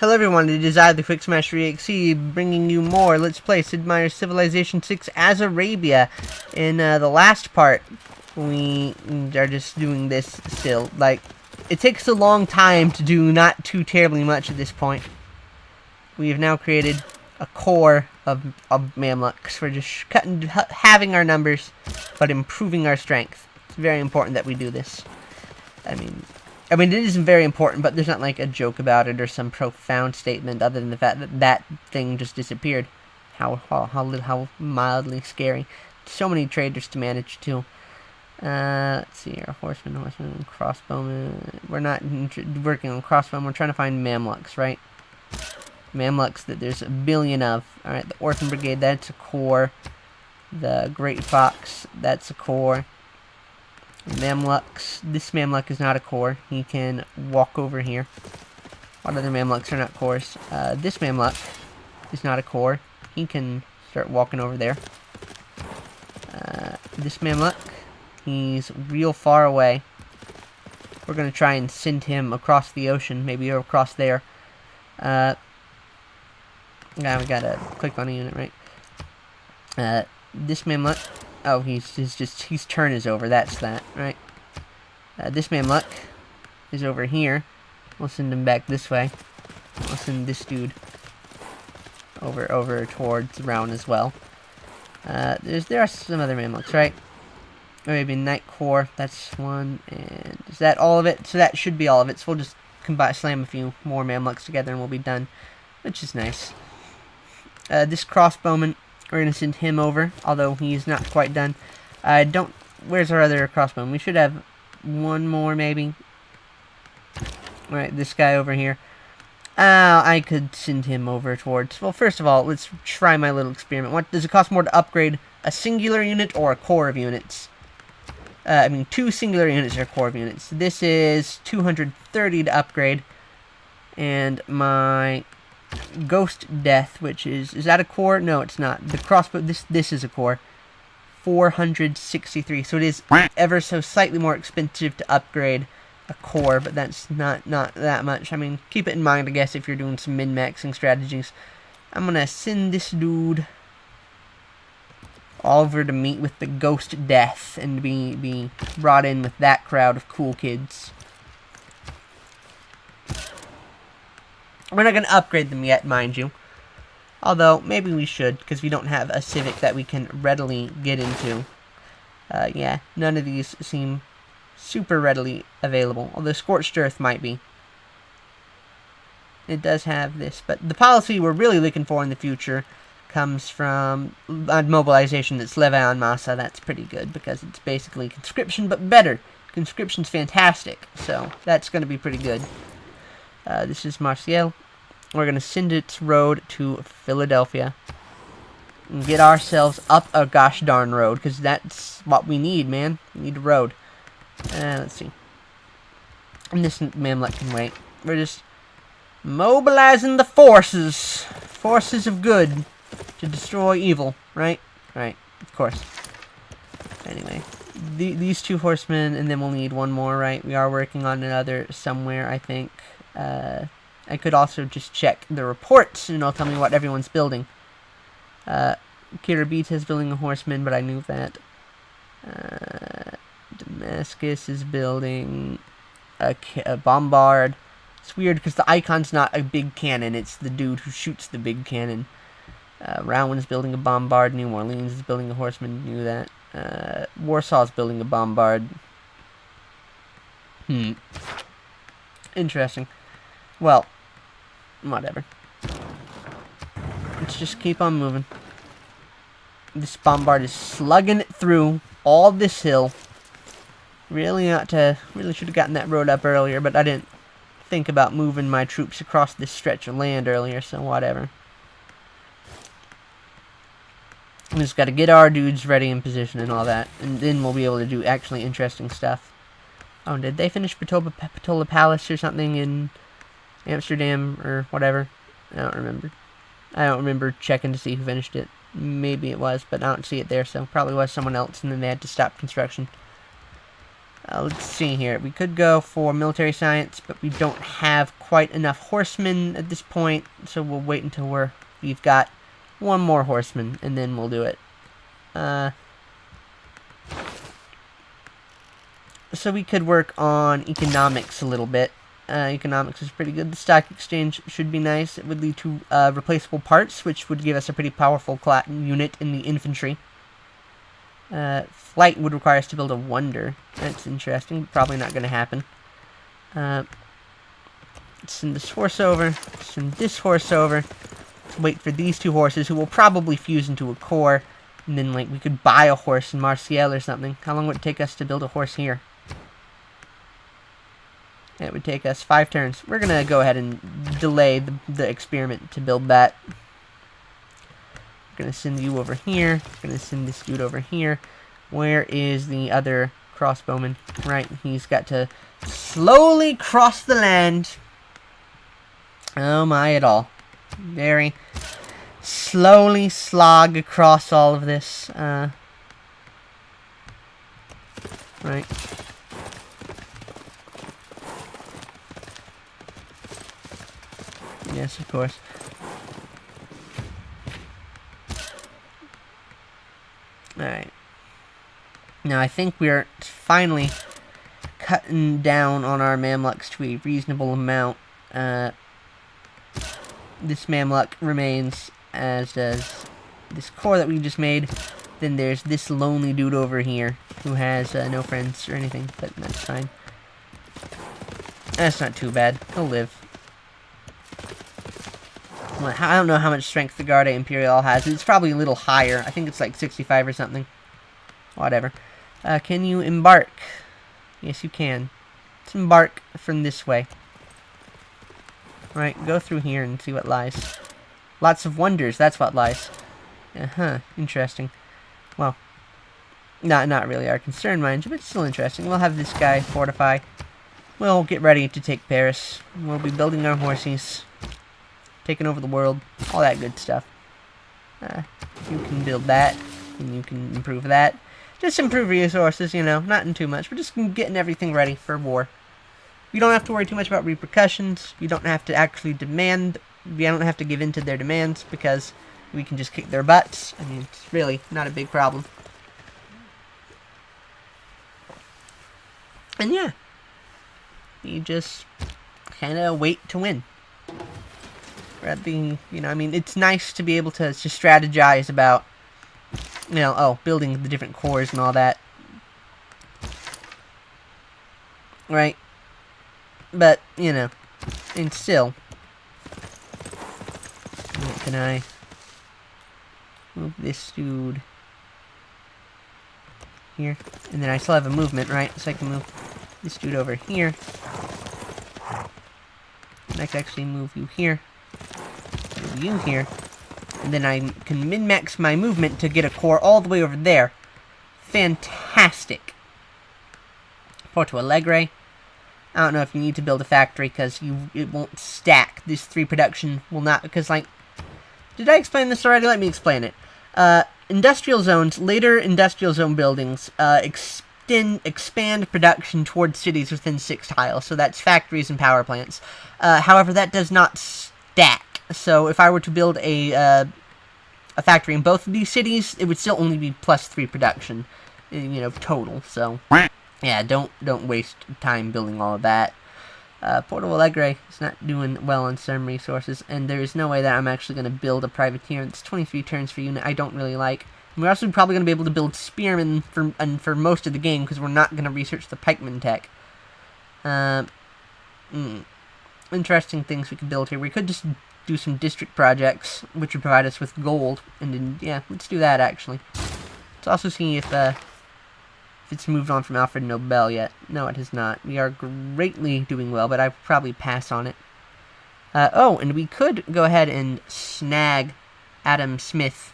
Hello everyone, it is I, the QuickSmasherEXE, bringing you more Let's Play Sid Meier's Civilization 6 as Arabia. In the last part, we are just doing this still. Like, it takes a long time to do not too terribly much at this point. We have now created a core of Mamluks. We're just halving our numbers, but improving our strength. It's very important that we do this. I mean, it isn't very important, but there's not like a joke about it or some profound statement other than the fact that that thing just disappeared. How mildly scary. So many traders to manage too. Let's see here. Horseman, crossbowman. We're not working on crossbowmen. We're trying to find Mamluks, right? Mamluks that there's a billion of. Alright, the Orphan Brigade, that's a core. The Great Fox, that's a core. Mamluks. This Mamluk is not a core. He can walk over here. What other Mamluks are not cores? This Mamluk is not a core. He can start walking over there. This Mamluk, he's real far away. We're going to try and send him across the ocean, maybe across there. Now we gotta click on a unit, right? This Mamluk. Oh, his turn is over. That's that, right? This Mamluk is over here. We'll send him back this way. We'll send this dude over towards the round as well. There are some other Mamluks, right? Or maybe Knight Corps. That's one. And is that all of it? So that should be all of it. So we'll just slam a few more Mamluks together and we'll be done, which is nice. This crossbowman, we're going to send him over, although he's not quite done. Where's our other crossbowman? We should have one more, maybe. Alright, this guy over here. I could send him over towards... Well, first of all, let's try my little experiment. What does it cost more to upgrade? A singular unit or a core of units? I mean, 2 singular units or a core of units. This is 230 to upgrade. And my... Ghost Death, which is that a core? No, it's not. The crossbow, this is a core. 463. So it is ever so slightly more expensive to upgrade a core, but that's not that much. I mean, keep it in mind, I guess, if you're doing some min-maxing strategies. I'm gonna send this dude over to meet with the Ghost Death and be brought in with that crowd of cool kids. We're not going to upgrade them yet, mind you. Although, maybe we should, because we don't have a civic that we can readily get into. Yeah, none of these seem super readily available. Although Scorched Earth might be. It does have this. But the policy we're really looking for in the future comes from mobilization that's leve en masse. That's pretty good, because it's basically conscription, but better. Conscription's fantastic, so that's going to be pretty good. This is Marseille. We're going to send its road to Philadelphia. And get ourselves up a gosh darn road, because that's what we need, man. We need a road. Let's see. And this Mamluk can wait. We're just mobilizing the forces. Forces of good to destroy evil, right? Right, of course. Anyway. These 2 horsemen, and then we'll need one more, right? We are working on another somewhere, I think. I could also just check the reports, and it'll tell me what everyone's building. Kiribati is building a horseman, but I knew that. Damascus is building a bombard. It's weird, because the icon's not a big cannon, it's the dude who shoots the big cannon. Rowan is building a bombard. New Orleans is building a horseman. Knew that. Warsaw's building a bombard. Interesting. Well, whatever. Let's just keep on moving. This bombard is slugging it through all this hill. Really should have gotten that road up earlier, but I didn't think about moving my troops across this stretch of land earlier, so whatever. We just gotta get our dudes ready in position and all that, and then we'll be able to do actually interesting stuff. Oh, did they finish Bitola Palace or something in Amsterdam or whatever? I don't remember. I don't remember checking to see who finished it. Maybe it was, but I don't see it there, so probably was someone else, and then they had to stop construction. Let's see here. We could go for military science, but we don't have quite enough horsemen at this point, so we'll wait until we've got one more horseman, and then we'll do it. So we could work on economics a little bit. Economics is pretty good. The stock exchange should be nice. It would lead to replaceable parts, which would give us a pretty powerful unit in the infantry. Flight would require us to build a wonder. That's interesting. Probably not going to happen. Send this horse over. Send this horse over. Let's wait for these two horses, who will probably fuse into a corps. And then, like, we could buy a horse in Marseille or something. How long would it take us to build a horse here? It would take us 5 turns. We're going to go ahead and delay the experiment to build that. We're going to send you over here. We're going to send this dude over here. Where is the other crossbowman? Right, he's got to slowly cross the land. Oh my, at all. Very slowly slog across all of this. Right. Yes, of course. Alright. Now, I think we're finally cutting down on our Mamluks to a reasonable amount. This Mamluk remains, as does this corps that we just made. Then there's this lonely dude over here who has no friends or anything, but that's fine. That's not too bad. He'll live. Well, I don't know how much strength the Garde Imperial has. It's probably a little higher. I think it's like 65 or something. Whatever. Can you embark? Yes, you can. Let's embark from this way. Right, go through here and see what lies. Lots of wonders, that's what lies. Uh-huh, interesting. Well, not really our concern, mind you, but still interesting. We'll have this guy fortify. We'll get ready to take Paris. We'll be building our horses. Taking over the world. All that good stuff. You can build that, and you can improve that. Just improve resources, you know, not in too much. We're just getting everything ready for war. You don't have to worry too much about repercussions. You don't have to actually demand. We don't have to give in to their demands because we can just kick their butts. I mean, it's really not a big problem. And yeah, you just kind of wait to win. You know, I mean, it's nice to be able to just strategize about, you know, building the different cores and all that. Right? But, you know, and still, can I move this dude here? And then I still have a movement, right? So I can move this dude over here. And I can actually move you here. Move you here. And then I can min-max my movement to get a core all the way over there. Fantastic. Porto Alegre. I don't know if you need to build a factory because it won't stack. This 3 production will not, because, like, did I explain this already? Let me explain it. Industrial zones, later industrial zone buildings, expand production towards cities within 6 tiles. So that's factories and power plants. However, that does not stack. So if I were to build a factory in both of these cities, it would still only be +3 production, you know, total. So yeah, don't waste time building all of that. Porto Alegre is not doing well on some resources, and there is no way that I'm actually going to build a privateer. It's 23 turns for unit. I don't really like. And we're also probably going to be able to build spearmen for most of the game because we're not going to research the pikeman tech. Interesting things we could build here. We could just do some district projects, which would provide us with gold. And then, yeah, let's do that actually. Let's also see if it's moved on from Alfred Nobel yet. No, it has not. We are greatly doing well, but I would probably pass on it. Oh, and we could go ahead and snag Adam Smith.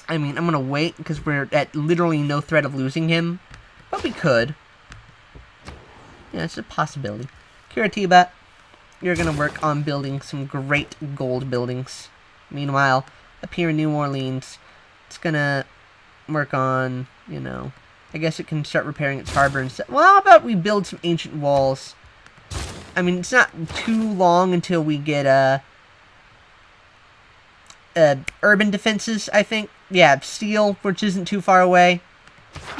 I mean, I'm going to wait because we're at literally no threat of losing him. But we could. Yeah, it's a possibility. Curitiba, you're going to work on building some great gold buildings. Meanwhile, up here in New Orleans, it's going to work on, you know, I guess it can start repairing its harbor and stuff. Well, how about we build some ancient walls? I mean, it's not too long until we get, urban defenses, I think. Yeah, steel, which isn't too far away.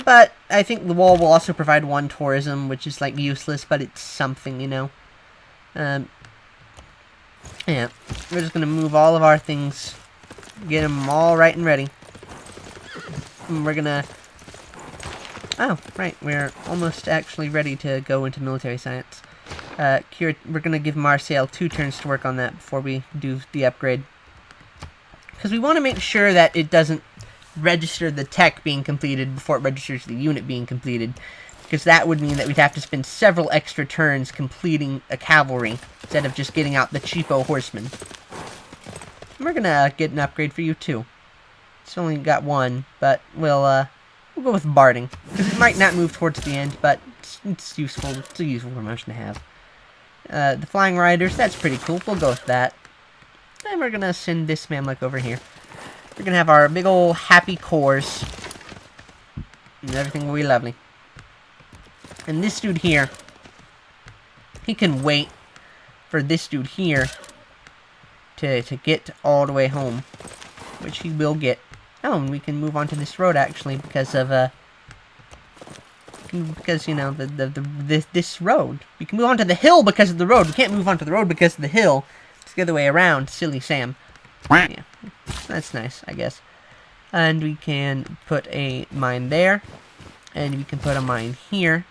But I think the wall will also provide one tourism, which is, like, useless, but it's something, you know. Yeah, we're just gonna move all of our things, get them all right and ready. And we're gonna... Oh, right, we're almost actually ready to go into military science. We're gonna give Marseille 2 turns to work on that before we do the upgrade. Because we want to make sure that it doesn't register the tech being completed before it registers the unit being completed. Because that would mean that we'd have to spend several extra turns completing a cavalry instead of just getting out the cheapo horseman. And we're gonna get an upgrade for you too. It's only got 1, but we'll go with barding. Because it might not move towards the end, but it's useful. It's a useful promotion to have. The flying riders, that's pretty cool. We'll go with that. And we're gonna send this Mamluk over here. We're gonna have our big ol' happy cores. And everything will be lovely. And this dude here, he can wait for this dude here to get all the way home. Which he will get. Oh, and we can move on to this road actually because of, because, you know, this road. We can move on to the hill because of the road. We can't move on to the road because of the hill. It's the other way around, silly Sam. Yeah, that's nice, I guess. And we can put a mine there. And we can put a mine here.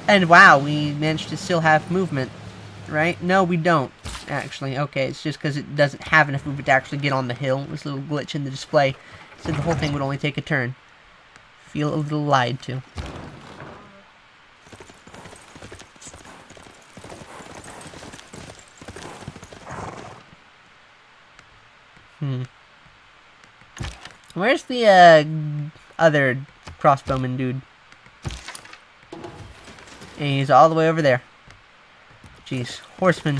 And wow, we managed to still have movement, right? No, we don't, actually. Okay, it's just because it doesn't have enough movement to actually get on the hill. There's a little glitch in the display. It said the whole thing would only take a turn. Feel a little lied to. Where's the, other crossbowman dude? And he's all the way over there. Jeez, horsemen.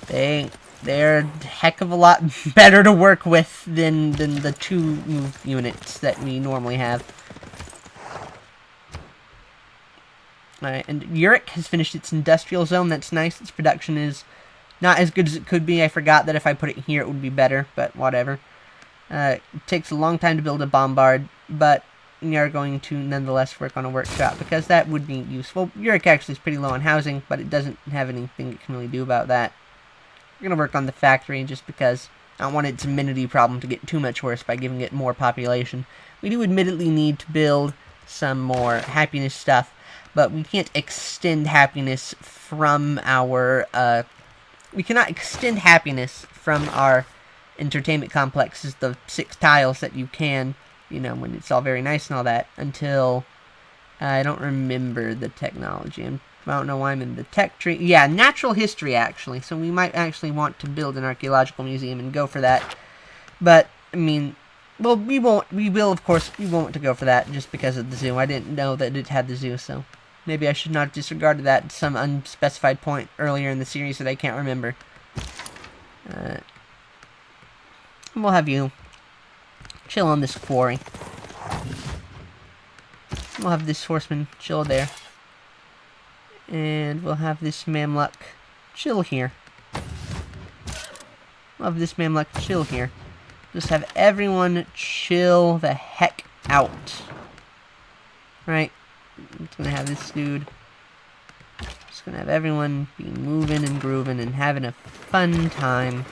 They're a heck of a lot better to work with than the 2 move units that we normally have. Alright, and Uruk has finished its industrial zone. That's nice. Its production is not as good as it could be. I forgot that if I put it here it would be better, but whatever. It takes a long time to build a bombard, but we are going to nonetheless work on a workshop because that would be useful. Uruk actually is pretty low on housing, but it doesn't have anything it can really do about that. We're going to work on the factory just because I don't want its amenity problem to get too much worse by giving it more population. We do admittedly need to build some more happiness stuff, but we can't extend happiness from our, we cannot extend happiness from our entertainment complexes, the 6 tiles that you can, you know, when it's all very nice and all that, until, I don't remember the technology. I don't know why I'm in the tech tree. Yeah, natural history, actually. So we might actually want to build an archaeological museum and go for that. But, I mean, well, we will, of course, we won't to go for that just because of the zoo. I didn't know that it had the zoo, so maybe I should not have disregarded that at some unspecified point earlier in the series that I can't remember. We'll have you chill on this quarry. We'll have this horseman chill there. And we'll have this Mamluk chill here. We'll have this Mamluk chill here. Just have everyone chill the heck out. Right? I'm just gonna have this dude. Just gonna have everyone be moving and grooving and having a fun time.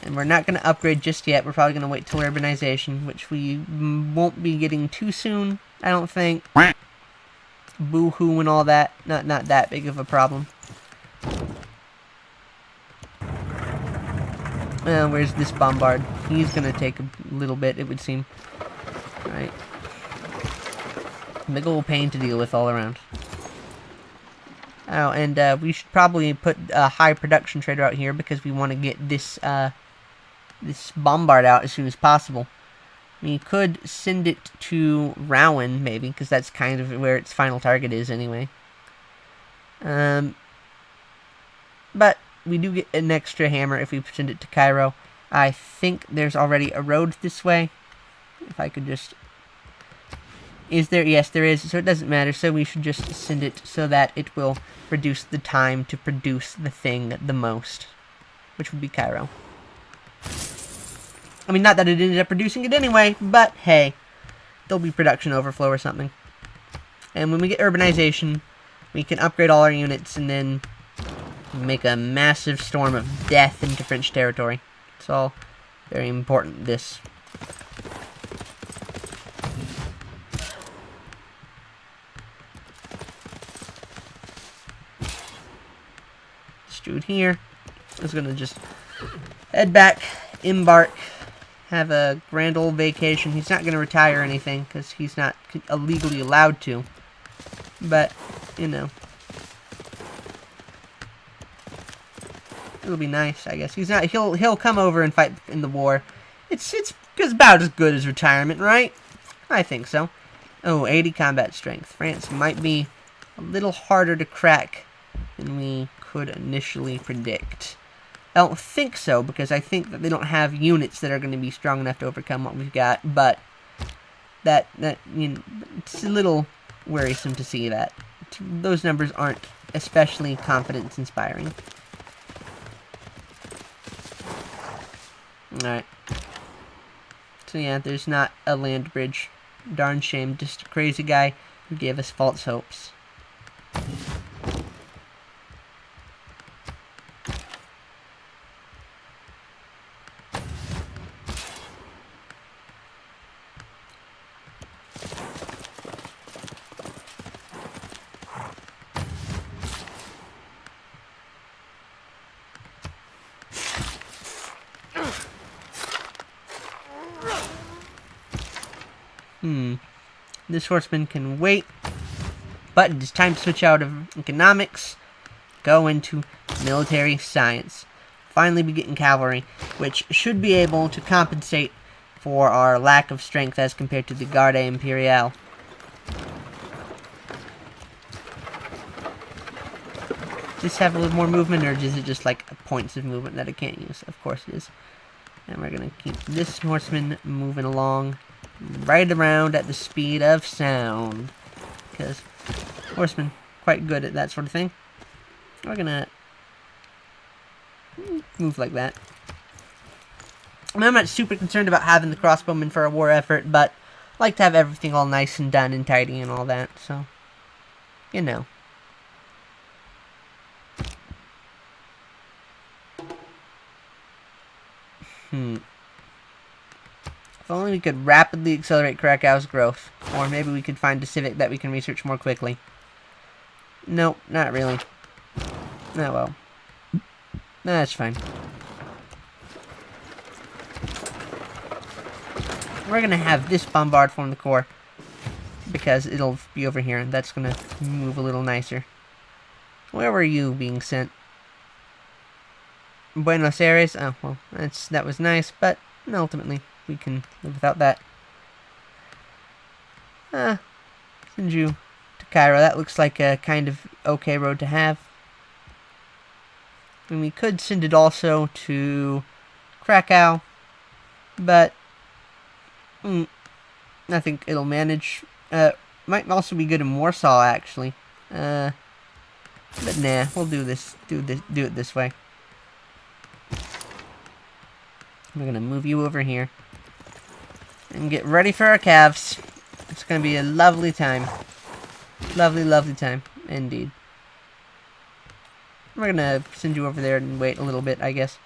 And we're not going to upgrade just yet. We're probably going to wait till urbanization, which we won't be getting too soon, I don't think. Boo-hoo and all that. Not that big of a problem. Where's this bombard? He's going to take a little bit, it would seem. Alright. Big old pain to deal with all around. Oh, and we should probably put a high production trader out here because we want to get this this bombard out as soon as possible. We could send it to Rowan, maybe, because that's kind of where its final target is anyway. But we do get an extra hammer if we send it to Cairo. I think there's already a road this way. if I could just... Is there? Yes, there is. So it doesn't matter. So we should just send it so that it will reduce the time to produce the thing the most, which would be Cairo. I mean, not that it ended up producing it anyway, but hey, there'll be production overflow or something. And when we get urbanization, we can upgrade all our units and then make a massive storm of death into French territory. It's all very important, this. This dude here is going to just head back, embark, have a grand old vacation. He's not going to retire or anything, because he's not legally allowed to. But, you know. It'll be nice, I guess. He's not. He'll come over and fight in the war. It's about as good as retirement, right? I think so. Oh, 80 combat strength. France might be a little harder to crack than we could initially predict. I don't think so, because I think that they don't have units that are going to be strong enough to overcome what we've got. But that you know, it's a little worrisome to see that. Those numbers aren't especially confidence-inspiring. Alright. So yeah, there's not a land bridge. Darn shame. Just a crazy guy who gave us false hopes. This horseman can wait, but it is time to switch out of economics, go into military science. Finally be getting cavalry, which should be able to compensate for our lack of strength as compared to the Garde Imperiale. Does this have a little more movement, or is it just like points of movement that I can't use? Of course it is. And we're going to keep this horseman moving along right around at the speed of sound, because horsemen quite good at that sort of thing. We're gonna move like that. I mean, I'm not super concerned about having the crossbowmen for a war effort, but I like to have everything all nice and done and tidy and all that, so you know. If only we could rapidly accelerate Krakow's growth. Or maybe we could find a civic that we can research more quickly. Nope, not really. Oh well. That's fine. We're gonna have this bombard form the core, because it'll be over here, and that's gonna move a little nicer. Where were you being sent? Buenos Aires? Oh, well, that was nice, but ultimately we can live without that. Send you to Cairo. That looks like a kind of okay road to have. And we could send it also to Krakow, but I think it'll manage. Might also be good in Warsaw, actually. But nah, we'll do it this way. We're gonna move you over here and get ready for our calves. It's gonna be a lovely time. Lovely, lovely time, indeed. We're gonna send you over there and wait a little bit, I guess.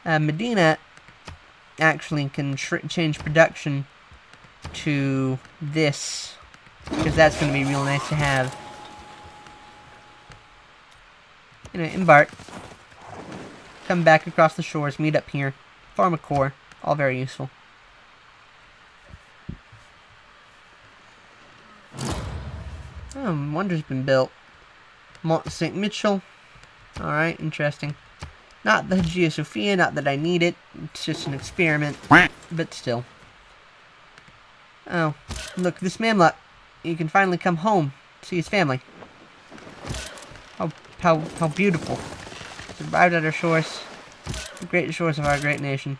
Medina actually can change production to this, because that's gonna be real nice to have. You know, embark. Come back across the shores, meet up here. Farm a core, all very useful. Oh, wonder's been built. Mont St. Mitchell. Alright, interesting. Not the Hagia Sophia, not that I need it. It's just an experiment, but still. Oh, look, this Mamluk. He can finally come home, see his family. How beautiful. Survived at our shores. The great shores of our great nation.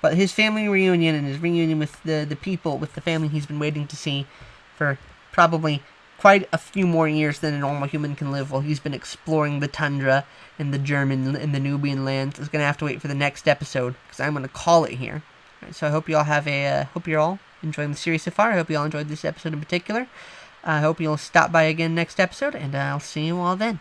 But his family reunion and his reunion with the people, with the family he's been waiting to see for probably quite a few more years than a normal human can live while he's been exploring the tundra in the German and the Nubian lands, is going to have to wait for the next episode, because I'm going to call it here. Right, so I hope you all hope you're all enjoying the series so far. I hope you all enjoyed this episode in particular. I hope you'll stop by again next episode, and I'll see you all then.